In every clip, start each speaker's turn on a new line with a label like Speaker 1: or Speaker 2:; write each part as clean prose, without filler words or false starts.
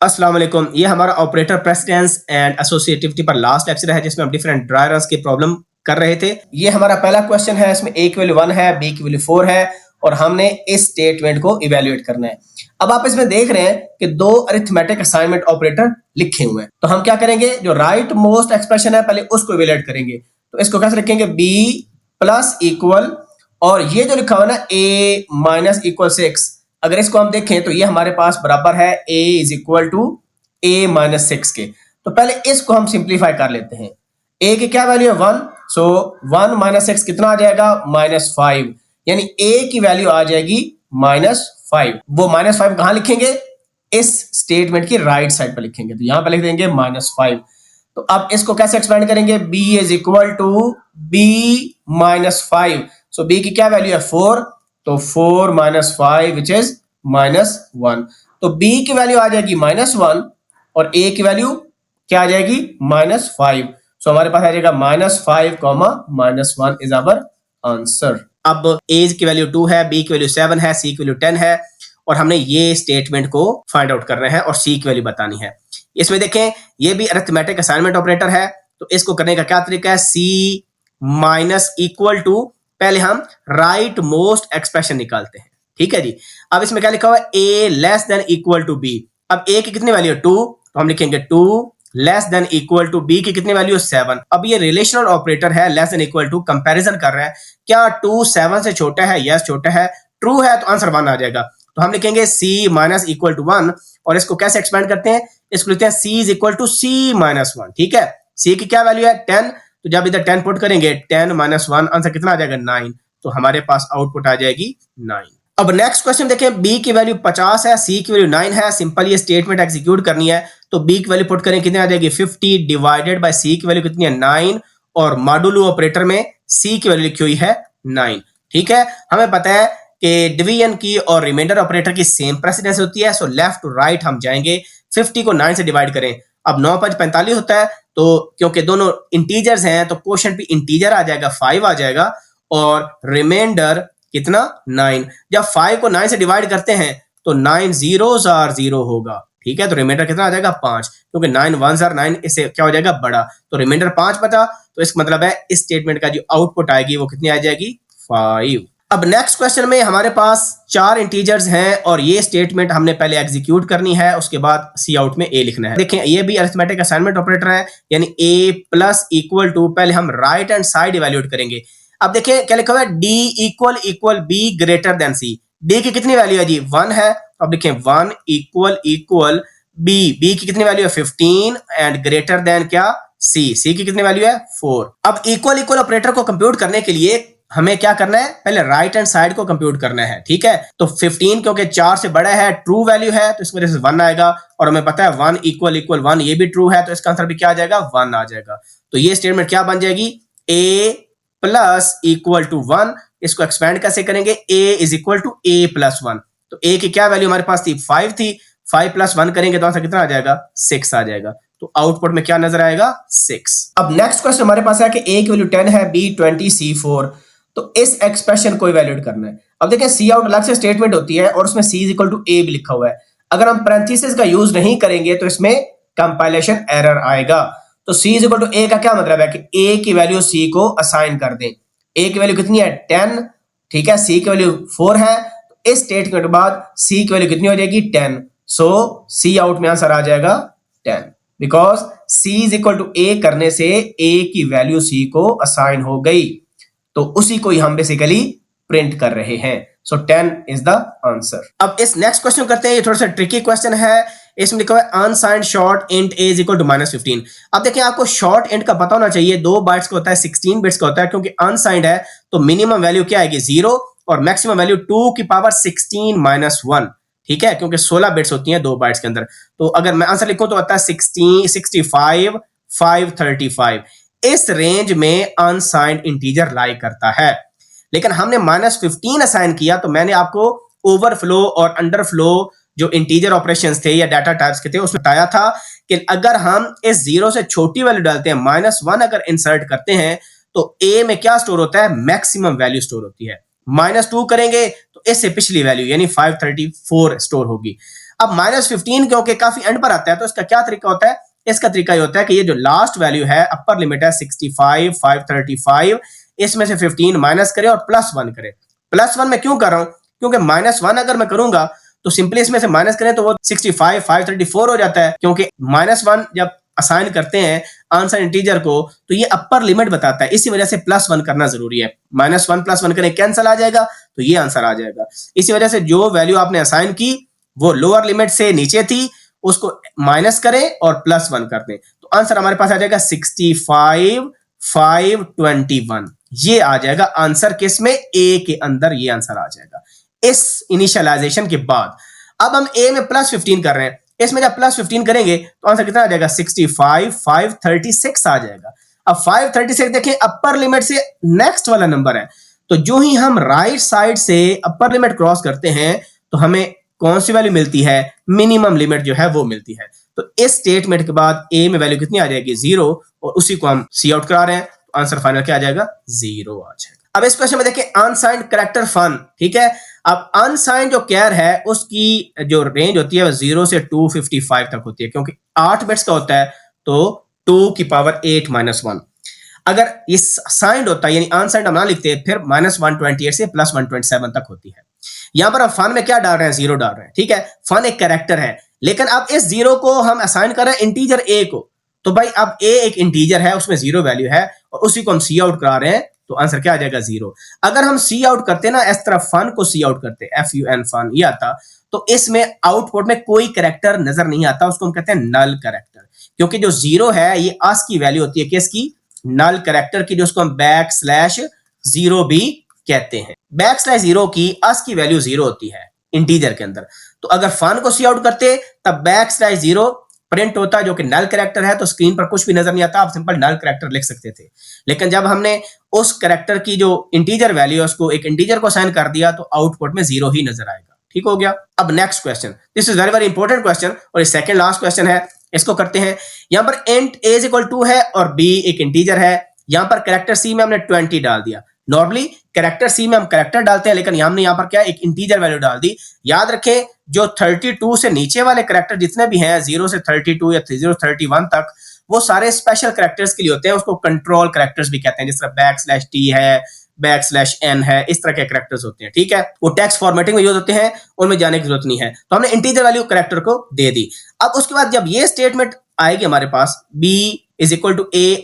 Speaker 1: अस्सलाम वालेकुम। ये हमारा ऑपरेटर प्रेसिडेंस एंड एसोसिएटिविटी पर लास्ट लेक्चर है जिसमें हम डिफरेंट ड्रायरर्स की प्रॉब्लम कर रहे थे। ये हमारा पहला क्वेश्चन है, इसमें ए की वैल्यू 1 है, बी की वैल्यू 4 है और हमने इस स्टेटमेंट को इवेल्युएट करना है। अब आप इसमें देख रहे हैं कि दो अरिथमेटिक असाइनमेंट ऑपरेटर लिखे हुए हैं, तो हम क्या करेंगे, जो राइट मोस्ट एक्सप्रेशन है पहले उसको इवेल्युएट करेंगे। तो इसको कैसे लिखेंगे, बी प्लस इक्वल, और ये जो लिखा हुआ है ना ए माइनस इक्वल 6, अगर इसको हम देखें तो ये हमारे पास बराबर है a is equal to A minus 6 के। तो पहले इसको हम सिंप्लीफाई कर लेते हैं। a की क्या वैल्यू है 1, सो 1 माइनस 6 कितना आ जाएगा, -5, यानी a की वैल्यू आ जाएगी -5। वो -5 कहां लिखेंगे, इस स्टेटमेंट की राइट साइड पर लिखेंगे, तो यहां पर लिख देंगे -5। तो अब इसको कैसे एक्सपेंड करेंगे, b is equal to b -5, so b की क्या वैल्यू है 4, तो 4 माइनस 5 विच इज -1। तो b की वैल्यू आ जाएगी -1 और a की वैल्यू क्या आ जाएगी, -5। सो हमारे पास आ जाएगा -5, -1 इज आवर आंसर। अब a की वैल्यू 2 है, b की वैल्यू 7 है, c की वैल्यू 10 है और हमने ये स्टेटमेंट को फाइंड आउट करना है और c की वैल्यू बतानी है। इसमें देखें ये भी अरिथमेटिक असाइनमेंट ऑपरेटर है, तो इसको करने का क्या तरीका है, c माइनस इक्वल टू, पहले हम राइट मोस्ट एक्सप्रेशन निकालते हैं, ठीक है जी। अब इसमें क्या लिखा हुआ है, a less than equal to b। अब a की कितनी वैल्यू है 2, तो हम लिखेंगे 2 less than equal to b की कितनी वैल्यू है 7। अब ये रिलेशनल ऑपरेटर है, less than equal to, comparison कर रहा है, क्या 2 7 से छोटा है, यस छोटा है, ट्रू है तो आंसर 1 आ जाएगा। तो हम लिखेंगे c माइनस इक्वल टू 1 और इसको कैसे एक्सपेंड करते हैं, इसको लिखते हैं c is equal to c minus 1, ठीक है। c की क्या वैल्यू है 10, तो जब इधर 10 पुट करेंगे 10 माइनस 1, आंसर कितना आ जाएगा 9, तो हमारे पास आउटपुट आ जाएगी 9। अब नेक्स्ट क्वेश्चन देखें, b की वैल्यू 50 है, c की वैल्यू 9 है, सिंपल ये स्टेटमेंट एग्जीक्यूट करनी है। तो b की वैल्यू पुट करें, कितनी आ जाएगी 50 डिवाइडेड बाय c की वैल्यू कितनी है 9 और मॉडुलो ऑपरेटर में c की वैल्यू लिखी हुई है 9, ठीक है। हमें पता है कि डिवीजन की और रिमाइंडर ऑपरेटर की सेम प्रेसिडेंस होती है, सो लेफ्ट टू राइट हम जाएंगे, 50 को 9 से डिवाइड करें। अब 9 5 45 होता है, तो क्योंकि दोनों इंटीजर्स हैं तो क्वोशिएंट भी इंटीजर आ जाएगा, 5 आ जाएगा और रिमाइंडर कितना 9। जब 5 को 9 से डिवाइड करते हैं तो 9 zeros are 0 होगा, ठीक है। तो रिमाइंडर कितना आ जाएगा 5, क्योंकि 9 1s are 9, इससे क्या हो जाएगा बड़ा, तो रिमाइंडर 5 बचा। तो इसका मतलब है इस स्टेटमेंट का जो आउटपुट आएगी वो कितनी आ जाएगी 5। अब नेक्स्ट क्वेश्चन में हमारे पास 4 इंटीजर्स हैं और ये स्टेटमेंट हमने पहले एग्जीक्यूट करनी है, उसके बाद सी आउट में a लिखना है। देखें ये भी अरिथमेटिक असाइनमेंट ऑपरेटर है, यानी a प्लस इक्वल टू, पहले हम राइट हैंड साइड इवेल्युएट करेंगे। अब देखिए क्या लिखा हुआ है, d equal equal b greater than c। d की कितनी वैल्यू है जी 1 है, अब देखें 1 इक्वल इक्वल b, b की कितनी वैल्यू है 15 एंड ग्रेटर देन क्या c, c की कितनी वैल्यू है 4। अब इक्वल इक्वल ऑपरेटर को कंप्यूट करने के लिए हमें क्या करना है, पहले राइट हैंड साइड को कंप्यूट करना है, ठीक है। तो 15 क्योंकि 4 से बड़ा है, ट्रू वैल्यू है, तो इस वजह से 1 आएगा और हमें पता है 1 इक्वल इक्वल 1 ये भी ट्रू है, तो इसका आंसर भी क्या आ जाएगा 1 आ जाएगा। तो ये स्टेटमेंट क्या बन जाएगी, a प्लस इक्वल टू 1। इसको एक्सपेंड कैसे करेंगे, a is equal to a plus 1। तो a की क्या वैल्यू हमारे पास थी 5 थी, 5 प्लस 1 करेंगे तो आंसर कितना आ जाएगा 6 आ जाएगा। तो आउटपुट में क्या नजर आएगा 6। अब नेक्स्ट क्वेश्चन हमारे पास है कि a की वैल्यू 10 है, b 20, c 4। तो इस एक्सप्रेशन को इवैल्यूएट करना है। अब देखिए सी आउट अलग से स्टेटमेंट होती है और उसमें c is equal to a भी लिखा हुआ है। अगर हम पैरेंथेसिस का यूज नहीं करेंगे तो इसमें कंपाइलेशन एरर आएगा। तो c is equal to a का क्या मतलब है कि a की वैल्यू c को असाइन कर दें। a की वैल्यू कितनी है 10, ठीक है, c की वैल्यू 4 है, तो इस स्टेटमेंट के बाद c की वैल्यू कितनी हो जाएगी 10। सो c आउट में आंसर आ जाएगा 10, because c is equal to a करने से a की वैल्यू c को असाइन हो गई, तो उसी को ही हम बेसिकली प्रिंट कर रहे हैं। सो 10 इज द आंसर। अब इस नेक्स्ट क्वेश्चन करते हैं, ये थोड़ा सा ट्रिकी क्वेश्चन है। इसमें लिखा हुआ है unsigned short int a is equal to -15। अब देखिए आपको शॉर्ट इंट का पता होना चाहिए, 2 बाइट्स का होता है, 16 बिट्स का होता है, क्योंकि अनसाइंड है तो मिनिमम वैल्यू क्या आएगी 0 और मैक्सिमम वैल्यू 2 की पावर 16 माइनस 1, ठीक है, क्योंकि 16 बिट्स होती हैं 2 बाइट्स के अंदर। तो अगर मैं आंसर लिखूं तो आता है 16, 65, 535। इस रेंज में अनसाइंड इंटीजर लाई करता है, लेकिन हमने -15 असाइन किया, तो मैंने आपको ओवरफ्लो और अंडरफ्लो जो इंटीजर ऑपरेशंस थे या डाटा टाइप्स के थे उसमें बताया था कि अगर हम इस 0 से छोटी वैल्यू डालते हैं, -1 अगर इंसर्ट करते हैं तो a में क्या स्टोर होता है, मैक्सिमम वैल्यू स्टोर होती है। -2 करेंगे तो इससे पिछली वैल्यू यानी 534 स्टोर होगी। अब -15 क्योंकि काफी एंड पर आता है, तो इसका क्या तरीका होता है? इसका तरीका ये होता है कि ये जो लास्ट वैल्यू है, अपर लिमिट है 65, 535, इसमें से 15 माइनस करें और +1 करें। +1 मैं क्यों कर रहा हूं? क्योंकि -1 अगर मैं करूंगा तो सिंपली इसमें से माइनस करें तो वो 65, 534 हो जाता है, क्योंकि -1 जब असाइन करते हैं आंसर इंटीजर को तो ये अपर लिमिट बताता है, इसी वजह से +1 करना जरूरी है। -1 +1 करें, कैंसिल आ जाएगा, तो ये आंसर आ जाएगा। इसी वजह से जो वैल्यू आपने असाइन की वो लोअर लिमिट से नीचे थी, उसको माइनस करें और +1 कर दें, तो आंसर हमारे पास आ जाएगा 65, 521। ये आ जाएगा आंसर किसमें? ए के अंदर ये आंसर आ जाएगा इस इनिशियलाइजेशन के बाद। अब हम ए में +15 कर रहे हैं, इसमें जब +15 करेंगे तो आंसर कितना आ जाएगा? 65, 536 आ जाएगा। अब 536 देखें अपर लिमिट से नेक्स्ट वाला नंबर है, तो जो ही हम राइट साइड से अपर लिमिट क्रॉस करते हैं तो हमें कौन सी वैल्यू मिलती है? मिनिमम लिमिट जो है वो मिलती है। तो इस स्टेटमेंट के बाद ए में वैल्यू कितनी आ जाएगी? 0, और उसी को हम सी आउट करा रहे हैं, तो आंसर फाइनल क्या आ जाएगा? 0 आ जाएगा। अब इस क्वेश्चन में देखिए अनसाइंड कैरेक्टर फन, ठीक है। अब अनसाइंड जो कैर है उसकी जो रेंज होती है वो 0 से 255 तक होती है, क्योंकि 8 बिट्स का होता है, तो 2 की पावर 8 -1। अगर ये साइंड होता है यानी अनसाइंड हम ना लिखते, फिर -128 से +127 तक होती है। यहां पर हम फन में क्या डाल रहे हैं? 0 डाल रहे हैं, ठीक है। फन एक कैरेक्टर है, लेकिन अब इस 0 को हम असाइन कर रहे हैं इंटीजर ए को, तो भाई अब ए एक इंटीजर है, उसमें 0 वैल्यू है और उसी को हम सी आउट करा रहे हैं, तो आंसर क्या आ जाएगा? 0। अगर हम सी आउट करते ना, इस तरह फन को सी आउट करते, FUN फन ये आता, तो इसमें आउटपुट में कोई कैरेक्टर नजर नहीं आता, उसको हम कहते हैं नल कैरेक्टर, क्योंकि जो 0 है ये आस की वैल्यू होती है किसकी? नल कैरेक्टर की, जो उसको हम \0 भी कहते हैं। \0 की आस की वैल्यू 0 होती है इंटीजर के अंदर, तो अगर फन को सी आउट करते तब \0 प्रिंट होता है, जो कि नल कैरेक्टर है, तो स्क्रीन पर कुछ भी नजर नहीं आता, आप सिंपल नल कैरेक्टर लिख सकते थे। लेकिन जब हमने उस कैरेक्टर की जो इंटीजर वैल्यू है उसको एक इंटीजर को असाइन कर दिया, तो आउटपुट में 0 ही नजर आएगा। ठीक हो गया। अब next question, this is very very important question, और ये सेकंड लास्ट क्वेश्चन है, इसको करते हैं। यहां पर इंट a = 2 है और b एक इंटीजर है। यहां पर कैरेक्टर c में हमने 20 डाल दिया। नॉर्मली कैरेक्टर सी में हम कैरेक्टर डालते हैं, लेकिन हमने यहाँ पर क्या एक इंटीजर वैल्यू डाल दी। याद रखें जो 32 से नीचे वाले कैरेक्टर जितने भी हैं 0 से 32 या 0 से 31 तक, वो सारे स्पेशल कैरेक्टर्स के लिए होते हैं, उसको कंट्रोल कैरेक्टर्स भी कहते हैं, जिस तरह \t है, \n है, इस तरह के कैरेक्टर्स होते हैं। ठीक है, वो टेक्स्ट फॉर्मेटिंग में यूज होते हैं, उनमें जाने की जरूरत नहीं है। तो हमने इंटीजर वैल्यू कैरेक्टर को दे दी। अब उसके बाद जब ये स्टेटमेंट आएगी हमारे पास b = a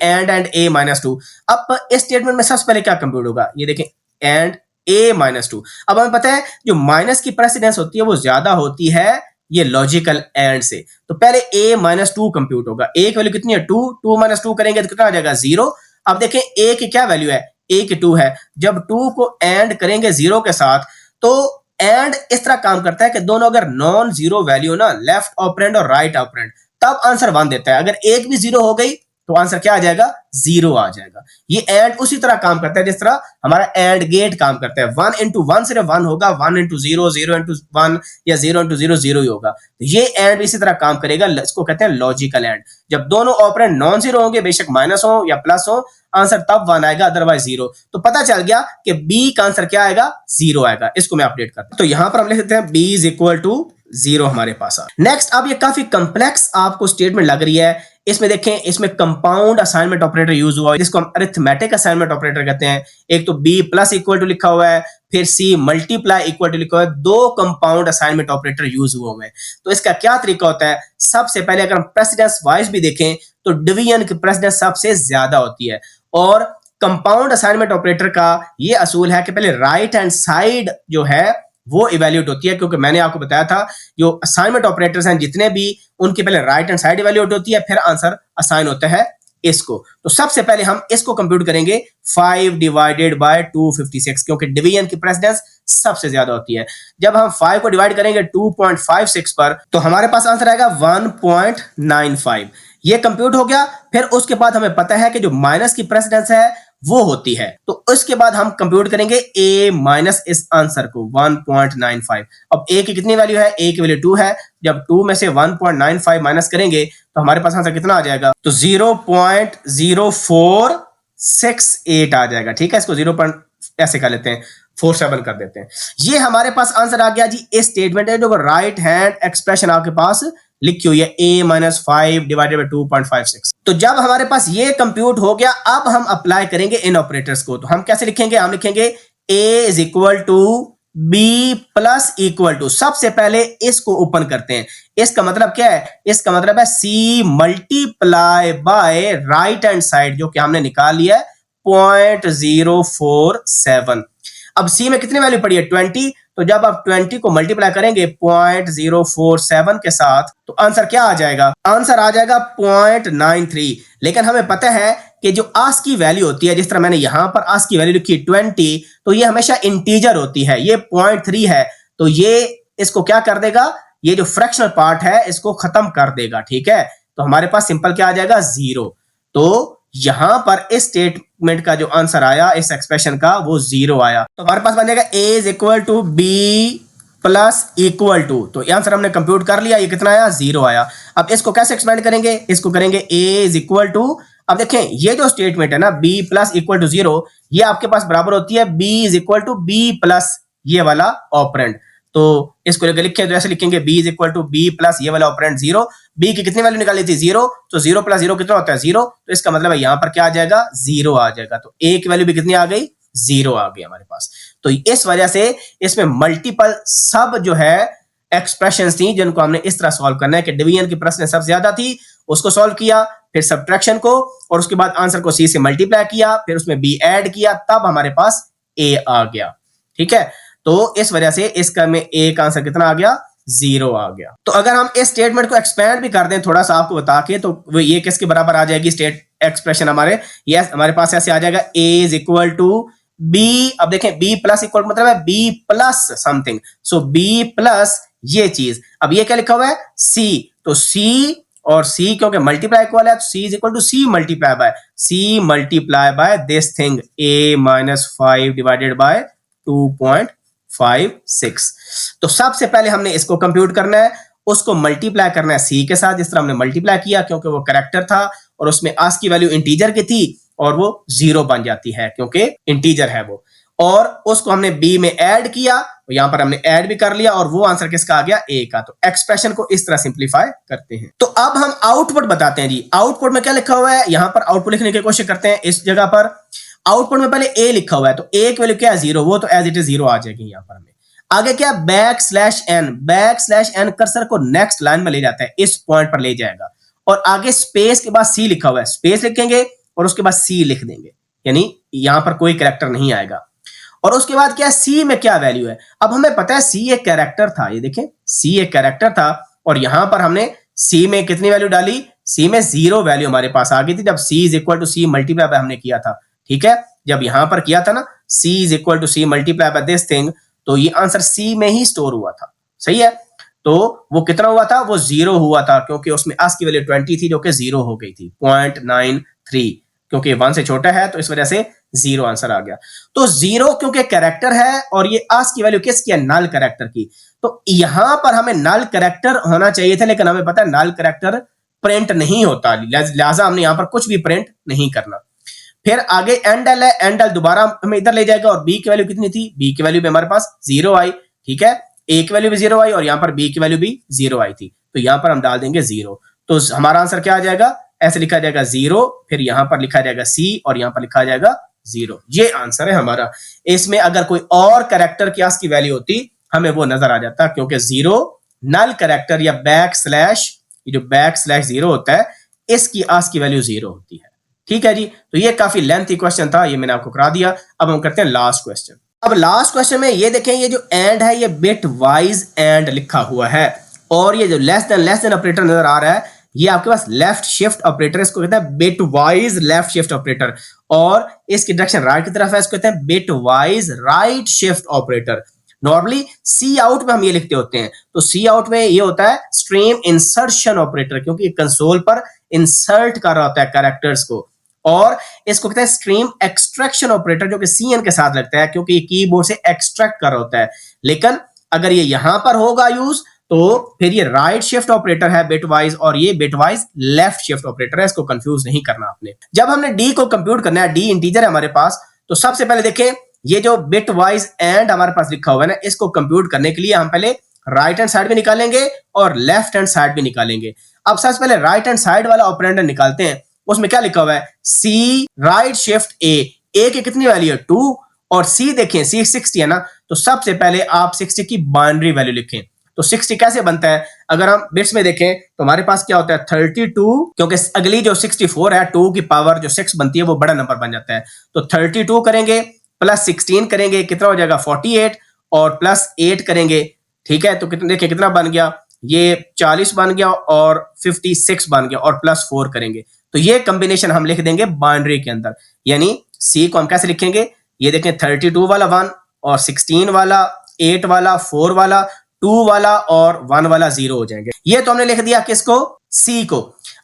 Speaker 1: and a -2, अब इस स्टेटमेंट में सबसे पहले क्या कंप्यूट होगा? ये देखें and a -2। अब हमें पता है जो माइनस की प्रेसिडेंस होती है वो ज्यादा होती है ये लॉजिकल एंड से, तो पहले a -2 कंप्यूट होगा। a की वैल्यू कितनी है? 2, 2 -2 करेंगे तो कितना आ जाएगा? 0। अब देखें a की क्या वैल्यू है? a की 2 है। जब 2 को एंड करेंगे 0 के साथ, तो एंड इस तरह काम करता है कि दोनों अगर नॉन जीरो वैल्यू ना, लेफ्ट ऑपरेंड और राइट ऑपरेंड, तब आंसर 1 देता है। अगर एक भी 0 हो गई तो आंसर क्या आ जाएगा? 0 आ जाएगा। ये एंड उसी तरह काम करता है जिस तरह हमारा एंड गेट काम करता है। 1 × 1 सिर्फ 1 होगा, 1 × 0, 0 × 1 या 0 × 0, 0 ही होगा। तो ये एंड इसी तरह काम करेगा, इसको कहते हैं लॉजिकल एंड। जब दोनों ऑपरेंड नॉन जीरो होंगे, बेशक माइनस हो या प्लस हो, आंसर तब 1 आएगा, अदरवाइज 0। तो पता चल गया कि बी का आंसर क्या आएगा? 0 आएगा। इसको मैं अपडेट करता हूं, तो यहां पर हम लिख देते हैं b = 0 हमारे पास आ। नेक्स्ट, अब ये काफी कंप्लेक्स आपको स्टेटमेंट लग रही है। इसमें देखें, इसमें कंपाउंड असाइनमेंट ऑपरेटर यूज हुआ है, जिसको हम अरिथमेटिक असाइनमेंट ऑपरेटर कहते हैं। एक तो b += लिखा हुआ है, फिर c × लिखा हुआ है। 2 कंपाउंड असाइनमेंट ऑपरेटर यूज हुए हैं। तो इसका क्या तरीका होता है? सबसे पहले अगर हम प्रेसिडेंस वाइज भी देखें तो डिवीजन की प्रेसिडेंस सबसे ज्यादा होती है, और कंपाउंड असाइनमेंट ऑपरेटर का ये असूल है कि पहले राइट हैंड साइड जो है वो इवैल्यूएट होती है, क्योंकि मैंने आपको बताया था जो असाइनमेंट ऑपरेटर्स हैं जितने भी, उनकी पहले राइट हैंड साइड इवैल्यूएट होती है, फिर आंसर असाइन होता है इसको। तो सबसे पहले हम इसको कंप्यूट करेंगे 5 / 256, क्योंकि डिवीजन की प्रेसिडेंस सबसे ज्यादा होती है। जब हम 5 को डिवाइड करेंगे 2.56 पर, तो हमारे पास आंसर आएगा 1.95। ये कंप्यूट हो गया। फिर उसके बाद हमें पता है कि जो माइनस की प्रेसिडेंस है वो होती है, तो उसके बाद हम कंप्यूट करेंगे a- इस आंसर को 1.95। अब a की कितनी वैल्यू है? a की वैल्यू 2 है। जब 2 में से 1.95 माइनस करेंगे तो हमारे पास आंसर कितना आ जाएगा? तो 0.0468 आ जाएगा। ठीक है, इसको 0 ऐसे कर लेते हैं, 47 कर देते हैं। ये हमारे पास आंसर आ गया जी। इस स्टेटमेंट है जो राइट हैंड एक्सप्रेशन आपके पास लिखी हुई है a-5 डिवाइडेड बाय 2.56। तो जब हमारे पास ये कंप्यूट हो गया, अब हम अप्लाई करेंगे इन ऑपरेटर्स को। तो हम कैसे लिखेंगे? हम लिखेंगे a is equal to b plus equal to, सबसे पहले इसको ओपन करते हैं। इसका मतलब क्या है? इसका मतलब है c multiply bye right hand side जो कि हमने निकाल लिया है 0.047। अब c में कितनी वैल्यू पड़ी है? 20। तो जब आप 20 को मल्टीप्लाई करेंगे 0.047 के साथ तो आंसर क्या आ जाएगा? आंसर आ जाएगा 0.93। लेकिन हमें पता है कि जो आस्क की वैल्यू होती है, जिस तरह मैंने यहां पर आस्क की वैल्यू लिखी 20, तो ये हमेशा इंटीजर होती है। ये 0.3 है तो ये इसको क्या कर देगा? ये जो फ्रैक्शनल पार्ट है इसको खत्म कर देगा। ठीक है, तो हमारे पास सिंपल क्या आ जाएगा? 0। तो यहां पर इस स्टेटमेंट का जो आंसर आया इस एक्सप्रेशन का वो 0 आया। तो हमारे पास बन जाएगा a is equal to b plus equal to. तो ये आंसर हमने कंप्यूट कर लिया। ये कितना आया? 0 आया। अब इसको कैसे एक्सपेंड करेंगे? इसको करेंगे a इज इक्वल टू, अब देखें ये जो स्टेटमेंट है ना b प्लस इक्वल टू 0, ये आपके पास बराबर होती है b is equal to b plus ये वाला ऑपरेंड। तो इसको लेकर लिखे तो ऐसे लिखेंगे b is equal to b plus ये वाला ऑपरेंड 0। b की कितनी वैल्यू निकाली थी? 0। तो 0 प्लस 0 कितना होता है? 0। तो इसका मतलब है यहां पर क्या आ जाएगा? 0 आ जाएगा। तो a की वैल्यू भी कितनी आ गई? 0 आ गई हमारे पास। तो इस वजह से इसमें मल्टीपल सब जो है एक्सप्रेशंस थी जिनको हमने इस तरह सॉल्व करना है कि डिवीजन की प्रश्न सब ज्यादा थी, उसको सॉल्व किया, फिर सब्ट्रैक्शन को, और उसके बाद आंसर को c से मल्टीप्लाई किया, फिर उसमें b ऐड किया, तब हमारे पास a आ गया। ठीक है, तो इस वजह से इसका में a का आंसर कितना आ गया? 0 आ गया। तो अगर हम इस स्टेटमेंट को एक्सपेंड भी कर दें थोड़ा सा आपको बता के, तो वो ये किसके बराबर आ जाएगी? स्टेट एक्सप्रेशन हमारे हमारे पास ऐसे आ जाएगा a is equal to b। अब देखें b प्लस इक्वल मतलब है b plus something, so b plus ये चीज। अब ये क्या लिखा हुआ है? c। तो c और c क्योंकि मल्टीप्लाई इक्वल है तो c is equal to c multiply by this thing a-5 divided by 2.56। तो सबसे पहले हमने इसको कंप्यूट करना है, उसको मल्टीप्लाई करना है c के साथ, जिस तरह हमने मल्टीप्लाई किया क्योंकि वो कैरेक्टर था और उसमें आस्क की वैल्यू इंटीजर की थी और वो 0 बन जाती है क्योंकि इंटीजर है वो। और उसको हमने b में ऐड किया, तो यहां पर हमने ऐड भी कर लिया और वो आंसर किसका आ गया? a का। तो एक्सप्रेशन को इस तरह सिंप्लीफाई करते हैं। तो अब हम आउटपुट बताते हैं जी। आउटपुट में क्या लिखा हुआ है? यहां पर आउटपुट लिखने की कोशिश करते हैं। इस जगह पर आउटपुट में पहले a लिखा हुआ है, तो a की वैल्यू क्या है? 0। वो तो एज इट इज 0 आ जाएगी। यहां पर हमें आगे क्या? बैक स्लैश n कर्सर को नेक्स्ट लाइन में ले जाता है, इस पॉइंट पर ले जाएगा, और आगे स्पेस के बाद c लिखा हुआ है, स्पेस लिखेंगे और उसके बाद c लिख देंगे, यानी यहां पर कोई कैरेक्टर नहीं आएगा। और उसके बाद क्या? c में क्या वैल्यू है? अब हमें पता है c एक कैरेक्टर था, ये देखें c एक कैरेक्टर था, और यहां पर हमने c में कितनी वैल्यू डाली? c में 0 वैल्यू हमारे पास आ गई थी जब c is equal to c multiply by हमने किया था। ठीक है, जब यहां पर किया था ना c is equal to c multiply by this thing, तो ये आंसर c में ही स्टोर हुआ था। सही है, तो वो कितना हुआ था? वो 0 हुआ था क्योंकि उसमें आस्क की वैल्यू 20 थी जो कि 0 हो गई थी 0.93, क्योंकि 1 से छोटा है तो इस वजह से 0 आंसर आ गया। तो 0 क्योंकि कैरेक्टर है और ये आस्क की वैल्यू किसकी है? नल कैरेक्टर की। तो यहां पर हमें नल कैरेक्टर होना चाहिए था, लेकिन हमें पता है नल कैरेक्टर प्रिंट नहीं होता, लिहाजा हमने यहां पर कुछ भी प्रिंट नहीं करना। फिर आगे एंडल है, एंडल दोबारा हमें इधर ले जाएगा, और b की वैल्यू कितनी थी? b की वैल्यू भी हमारे पास 0 आई। ठीक है, a की वैल्यू भी 0 आई और यहां पर b की वैल्यू भी 0 आई थी, तो यहां पर हम डाल देंगे 0। तो हमारा आंसर क्या आ जाएगा? ऐसे लिखा जाएगा 0, फिर यहां पर लिखा जाएगा c और यहां पर लिखा जाएगा 0। ये आंसर है हमारा। इसमें अगर कोई और कैरेक्टर की आस्क की वैल्यू होती हमें वो नजर आ जाता, क्योंकि 0 नल कैरेक्टर या बैक स्लैश, ये जो बैक स्लैश 0 होता है इसकी आस्क की वैल्यू 0 होती है। ठीक है जी, तो ये काफी लेंथी क्वेश्चन था, ये मैंने आपको करा दिया। अब हम करते हैं लास्ट क्वेश्चन। अब लास्ट क्वेश्चन में ये देखें, ये जो एंड है ये बिट वाइज एंड लिखा हुआ है, और ये जो लेस देन ऑपरेटर नजर आ रहा है ये आपके पास लेफ्ट शिफ्ट ऑपरेटर, इसको कहते हैं bit wise left shift operator, और इसकी डायरेक्शन राइट की तरफ है, इसको कहते हैं bit wise right shift operator. Normally cout में हम ये लिखते होते हैं, तो सी आउट में ये होता है स्ट्रीम इंसर्शन ऑपरेटर, क्योंकि कंसोल पर इंसर्ट कर रहा होता है कैरेक्टर्स को। और इसको कहते हैं स्ट्रीम एक्सट्रैक्शन ऑपरेटर, जो कि cn के साथ लगता है क्योंकि ये कीबोर्ड से एक्सट्रैक्ट कर रहा होता है। लेकिन अगर ये यहां पर होगा यूज, तो फिर ये राइट शिफ्ट ऑपरेटर है बिटवाइज, और ये बिटवाइज लेफ्ट शिफ्ट ऑपरेटर है, इसको कंफ्यूज नहीं करना आपने। जब हमने d को कंप्यूट करना है, d इंटीजर है हमारे पास, तो सबसे पहले देखें ये जो बिट वाइज एंड हमारे पास लिखा हुआ है ना, इसको कंप्यूट करने के लिए हम पहले राइट हैंड साइड भी निकालेंगे और लेफ्ट हैंड साइड भी निकालेंगे। अब सबसे पहले राइट हैंड साइड वाला ऑपरेंडर निकालते हैं। उसमें क्या लिखा हुआ है, सी राइट शिफ्ट ए की कितनी वैल्यू है 2 और सी देखें सी 60 है ना, तो सबसे पहले आप 60 की बाइनरी वैल्यू लिखें। तो 60 कैसे बनता है, अगर हम बिट्स में देखें तो हमारे पास क्या होता है 32, क्योंकि अगली जो 64 है 2 की पावर जो 6 बनती है वो बड़ा नंबर बन जाता है। तो 32 करेंगे प्लस 16 करेंगे कितना हो जाएगा 48 और प्लस 8 करेंगे, ठीक है। तो देखिए कितना बन गया, ये 40 बन गया और 56 बन गया और प्लस 4 करेंगे। तो ये कॉम्बिनेशन हम लिख देंगे बाइनरी के अंदर, यानी सी को हम कैसे लिखेंगे, ये देखें 32 वाला 1 और 16 वाला 8 वाला 4 वाला 2 वाला और 1 वाला 0 हो जाएंगे। ये तो हमने लिख दिया किसको, सी को।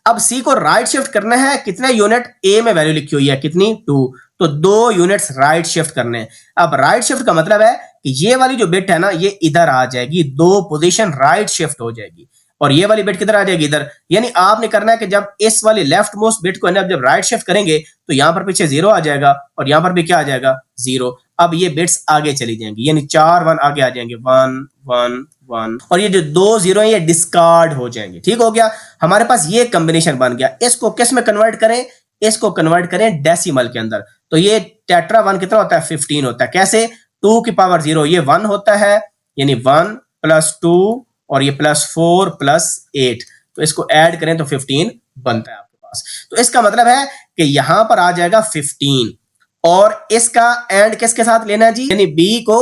Speaker 1: अब सी को राइट शिफ्ट करना है, कितने यूनिट, ए में वैल्यू लिखी हुई है कितनी 2, तो 2 यूनिट्स राइट शिफ्ट करने हैं। अब राइट शिफ्ट का मतलब है कि ये वाली जो बिट है ना ये इधर आ जाएगी, 2 पोजीशन राइट शिफ्ट हो जाएगी और ये वाली बिट किधर आ जाएगी इधर। यानी आपने करना है कि जब इस वाली लेफ्ट मोस्ट बिट को जब राइट शिफ्ट करेंगे तो यहां पर पीछे 0 आ जाएगा और यहां पर भी क्या आ जाएगा 0। अब ये बिट्स आगे चली जाएंगी, यानी 4 1 आगे आ जाएंगे 1 1 1 और ये जो 2 0 है ये डिस्कार्ड हो जाएंगे। ठीक हो गया, हमारे पास ये कॉम्बिनेशन बन गया। इसको किस में कन्वर्ट करें, इसको कन्वर्ट करें डेसिमल के अंदर। तो ये टेट्रा 1 कितना होता है 15 होता है। कैसे, 2 की पावर 0 ये 1 होता है, यानी 1 प्लस 2 और ये प्लस 4 प्लस 8, तो इसको ऐड करें तो 15 बनता है आपके पास। तो इसका मतलब है कि यहां पर आ जाएगा 15 और इसका एंड किसके साथ लेना है जी, यानी बी को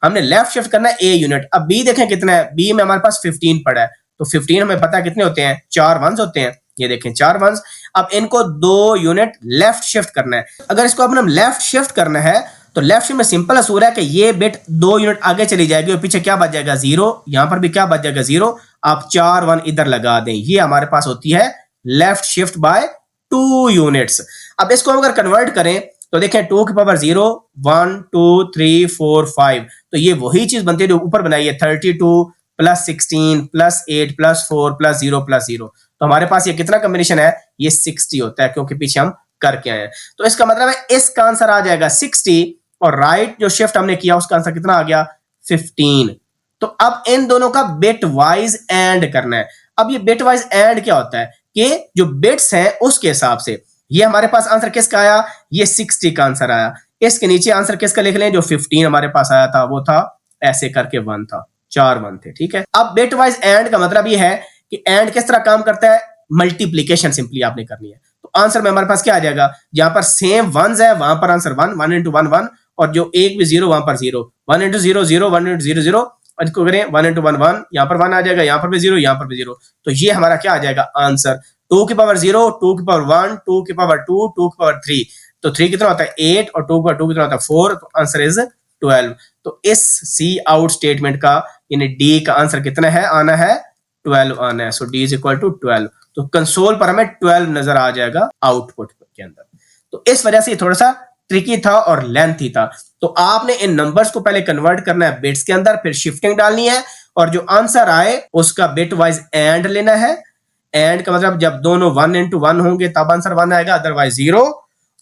Speaker 1: हमने लेफ्ट शिफ्ट करना है ए यूनिट। अब बी देखें कितना है, बी में हमारे पास 15 पड़ा है, तो 15 हमें पता है कितने होते हैं 4 1s होते हैं, ये देखें 4 1s। अब इनको 2 यूनिट लेफ्ट शिफ्ट करना है। अगर इसको अपन लेफ्ट शिफ्ट करना है तो लेफ्ट शिफ्ट में सिंपल असूल है कि ये बिट 2 यूनिट आगे चली जाएगी और पीछे क्या बच जाएगा 0, यहां पर भी क्या बच जाएगा 0। आप 4 1 इधर लगा दें, ये हमारे पास होती है लेफ्ट शिफ्ट बाय 2 यूनिट्स। अब इसको अगर कन्वर्ट करें तो देखें 2 की पावर 0 1 2 3 4 5, तो ये वही चीज बनती है जो ऊपर बनाई है 32 plus 16 plus 8 plus 4 plus 0 plus 0। तो हमारे पास ये कितना कॉम्बिनेशन है, ये 60 होता है क्योंकि पीछे हम करके आए हैं। तो इसका मतलब है इसका आंसर आ जाएगा 60 और राइट जो शिफ्ट हमने किया उसका आंसर कितना आ गया 15। तो अब इन दोनों का बिट वाइज एंड करना है। अब ये बिट वाइज एंड क्या होता है कि जो बिट्स हैं उसके हिसाब से ये हमारे पास आंसर किसका आया, ये 60 का आंसर आया। इसके नीचे आंसर किसका लिख लें, जो 15 हमारे पास आया था वो था ऐसे करके 1 था, 4 1 थे। ठीक है, अब बिट वाइज एंड का मतलब ये है कि एंड किस तरह काम करता है, मल्टीप्लीकेशन सिंपली आपने करनी है। तो आंसर में हमारे पास क्या आ जाएगा, जहां पर सेम 1s है वहां पर आंसर 1 1 into 1 1 और जो एक भी 0 वहां पर 0 1 into 0 0 1 into 0 0 और इसको करें 1 into 1 1, यहां पर 1 आ जाएगा, यहां पर भी 0 यहां पर भी 0। तो ये हमारा क्या आ जाएगा आंसर 2 की पावर 0 2 की पावर 1 2 की पावर 2 2 की पावर 3। तो 3 कितना होता है 8 और 2 की पावर 2 कितना होता है 4, तो आंसर इज 12। तो इस सी आउट स्टेटमेंट का यानी डी का आंसर कितना है, आना है 12 आना है। सो डी इज इक्वल टू 12। तो कंसोल पर हमें 12 नजर आ जाएगा आउटपुट के अंदर। तो इस वजह से थोड़ा सा ट्रिकी था और लेंथी था। तो आपने इन नंबर्स को पहले कन्वर्ट करना है बिट्स के अंदर, फिर शिफ्टिंग डालनी है और जो आंसर आए उसका बिट वाइज एंड लेना है। एंड का मतलब जब दोनों 1 into 1 होंगे तब आंसर 1 आएगा, अदरवाइज 0।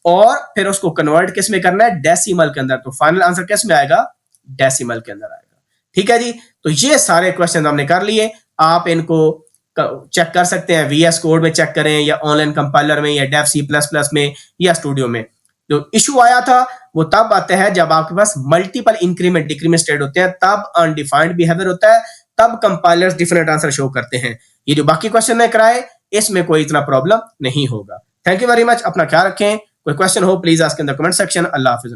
Speaker 1: और फिर उसको कन्वर्ट किस में करना है, डेसिमल के अंदर। तो फाइनल आंसर किस में आएगा, डेसिमल के अंदर आएगा। ठीक है जी, तो ये सारे क्वेश्चन हमने कर लिए। आप इनको चेक कर सकते हैं, VS कोड में चेक करें या ऑनलाइन कंपाइलर में या डेव C++ में या स्टूडियो में। जो इशू आया था वो तब आता है जब आपके पास मल्टीपल इंक्रीमेंट डिक्रीमेंट स्टेट होते हैं, तब अनडिफाइंड बिहेवियर होता है, तब कंपाइलर्स डिफरेंट आंसर शो करते हैं। ये जो बाकी क्वेश्चन में कराए इसमें कोई इतना प्रॉब्लम नहीं होगा। थैंक यू वेरी मच, अपना ख्याल रखें। कोई क्वेश्चन हो please ask in the comment section. अल्लाह हाफिज़।